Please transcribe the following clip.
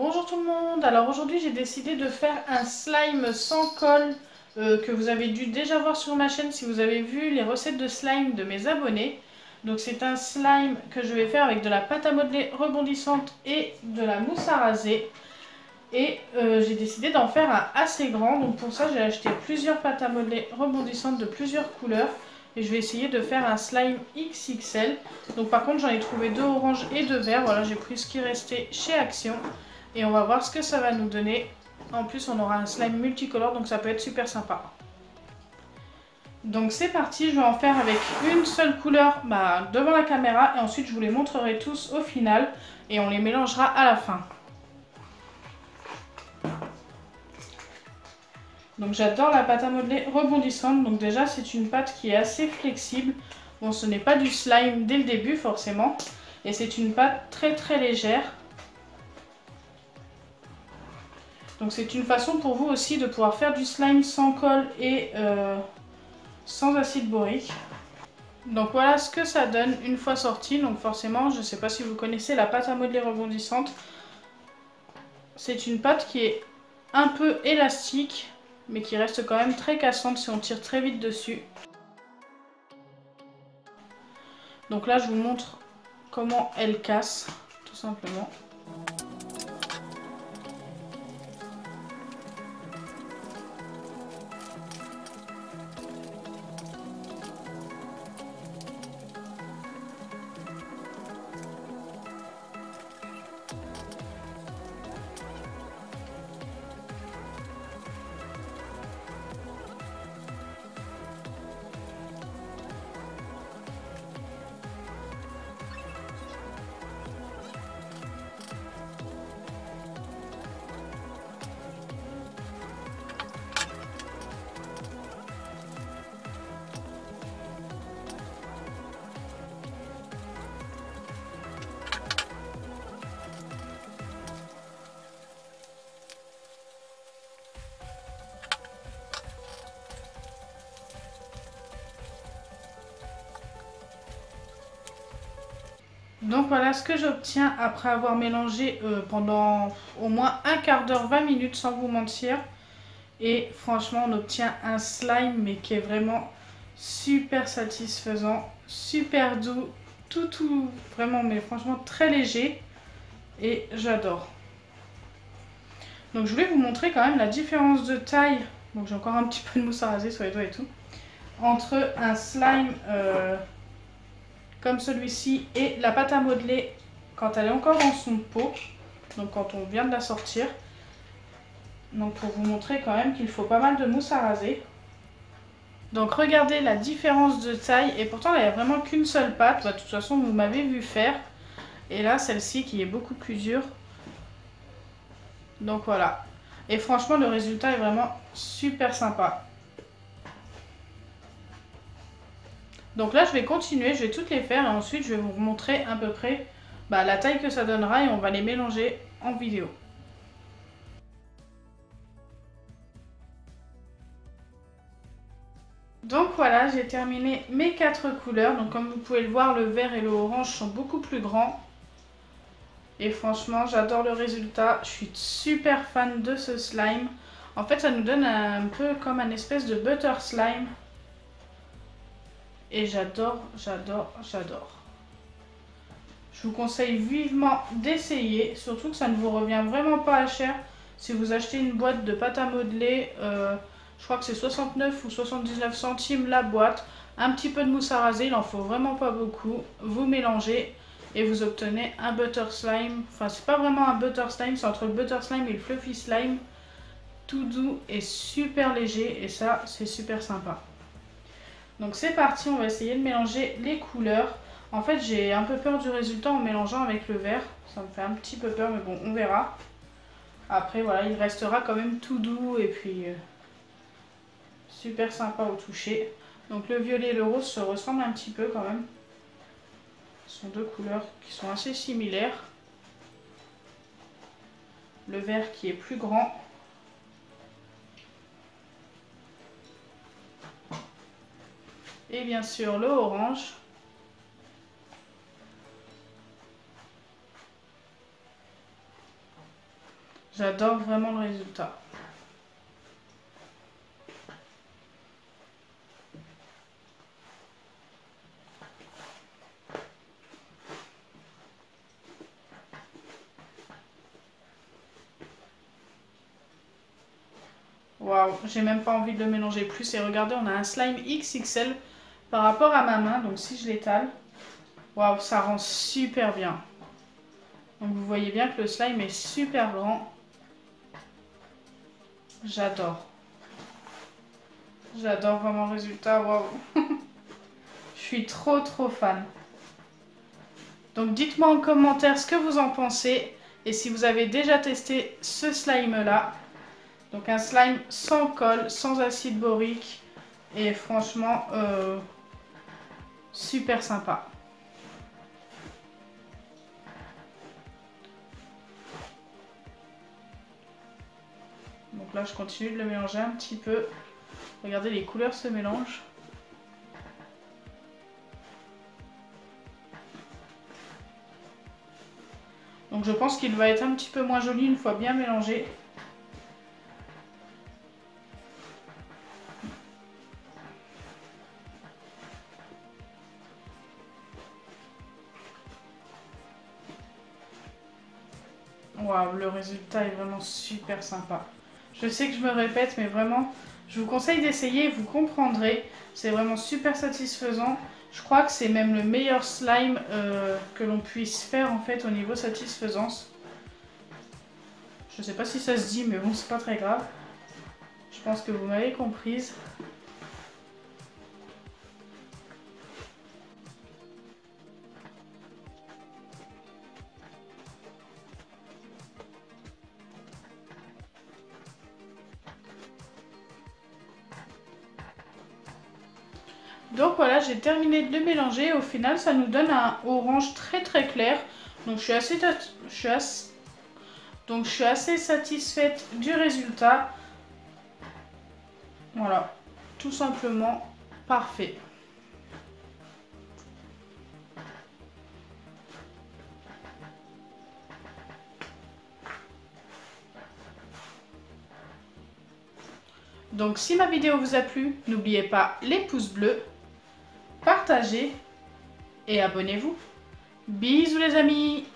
Bonjour tout le monde, alors aujourd'hui j'ai décidé de faire un slime sans colle que vous avez dû déjà voir sur ma chaîne si vous avez vu les recettes de slime de mes abonnés. Donc c'est un slime que je vais faire avec de la pâte à modeler rebondissante et de la mousse à raser. Et j'ai décidé d'en faire un assez grand, donc pour ça j'ai acheté plusieurs pâtes à modeler rebondissantes de plusieurs couleurs. Et je vais essayer de faire un slime XXL. Donc par contre j'en ai trouvé 2 oranges et 2 verts, voilà j'ai pris ce qui restait chez Action. Et on va voir ce que ça va nous donner. En plus on aura un slime multicolore donc ça peut être super sympa. Donc c'est parti, je vais en faire avec une seule couleur devant la caméra. Et ensuite je vous les montrerai tous au final. Et on les mélangera à la fin. Donc j'adore la pâte à modeler rebondissante. Donc déjà c'est une pâte qui est assez flexible. Bon, ce n'est pas du slime dès le début forcément. Et c'est une pâte très très légère. Donc c'est une façon pour vous aussi de pouvoir faire du slime sans colle et sans acide borique. Donc voilà ce que ça donne une fois sorti. Donc forcément, je ne sais pas si vous connaissez la pâte à modeler rebondissante. C'est une pâte qui est un peu élastique, mais qui reste quand même très cassante si on tire très vite dessus. Donc là, je vous montre comment elle casse, tout simplement. Donc voilà ce que j'obtiens après avoir mélangé pendant au moins un quart d'heure, 20 minutes sans vous mentir. Et franchement on obtient un slime mais qui est vraiment super satisfaisant, super doux, tout vraiment mais franchement très léger et j'adore. Donc je voulais vous montrer quand même la différence de taille, donc j'ai encore un petit peu de mousse à raser sur les doigts et tout, entre un slime comme celui-ci et la pâte à modeler quand elle est encore dans son pot, donc quand on vient de la sortir. Donc pour vous montrer quand même qu'il faut pas mal de mousse à raser. Donc regardez la différence de taille et pourtant là il n'y a vraiment qu'une seule pâte, de toute façon vous m'avez vu faire. Et là celle-ci qui est beaucoup plus dure. Donc voilà. Et franchement le résultat est vraiment super sympa. Donc là je vais continuer, je vais toutes les faire et ensuite je vais vous montrer à peu près la taille que ça donnera et on va les mélanger en vidéo. Donc voilà, j'ai terminé mes 4 couleurs. Donc comme vous pouvez le voir, le vert et le orange sont beaucoup plus grands. Et franchement, j'adore le résultat. Je suis super fan de ce slime. En fait, ça nous donne un peu comme un espèce de butter slime. Et j'adore. Je vous conseille vivement d'essayer. Surtout que ça ne vous revient vraiment pas cher. Si vous achetez une boîte de pâte à modeler, je crois que c'est 69 ou 79 centimes la boîte. Un petit peu de mousse à raser, il en faut vraiment pas beaucoup. Vous mélangez et vous obtenez un butter slime. Enfin, c'est pas vraiment un butter slime, c'est entre le butter slime et le fluffy slime. Tout doux et super léger et ça, c'est super sympa. Donc c'est parti, on va essayer de mélanger les couleurs. En fait, j'ai un peu peur du résultat en mélangeant avec le vert. Ça me fait un petit peu peur, mais bon, on verra. Après, voilà, il restera quand même tout doux et puis super sympa au toucher. Donc le violet et le rose se ressemblent un petit peu quand même. Ce sont deux couleurs qui sont assez similaires. Le vert qui est plus grand. Et bien sûr le orange. J'adore vraiment le résultat. Waouh, j'ai même pas envie de le mélanger plus. Et regardez, on a un slime XXL par rapport à ma main. Donc si je l'étale, waouh, ça rend super bien. Donc vous voyez bien que le slime est super grand. J'adore. J'adore vraiment le résultat, waouh. Je suis trop fan. Donc dites-moi en commentaire ce que vous en pensez. Et si vous avez déjà testé ce slime là. Donc un slime sans colle, sans acide borique. Et franchement, super sympa. Donc là, je continue de le mélanger un petit peu. Regardez, les couleurs se mélangent. Donc je pense qu'il va être un petit peu moins joli une fois bien mélangé. Waouh, le résultat est vraiment super sympa. Je sais que je me répète, mais vraiment, je vous conseille d'essayer, vous comprendrez. C'est vraiment super satisfaisant. Je crois que c'est même le meilleur slime que l'on puisse faire en fait au niveau satisfaisance. Je sais pas si ça se dit, mais bon, c'est pas très grave. Je pense que vous m'avez comprise. Donc voilà, j'ai terminé de le mélanger. Au final, ça nous donne un orange très clair. Donc je suis assez satisfaite du résultat. Voilà, tout simplement parfait. Donc si ma vidéo vous a plu, n'oubliez pas les pouces bleus, partagez et abonnez-vous. Bisous les amis!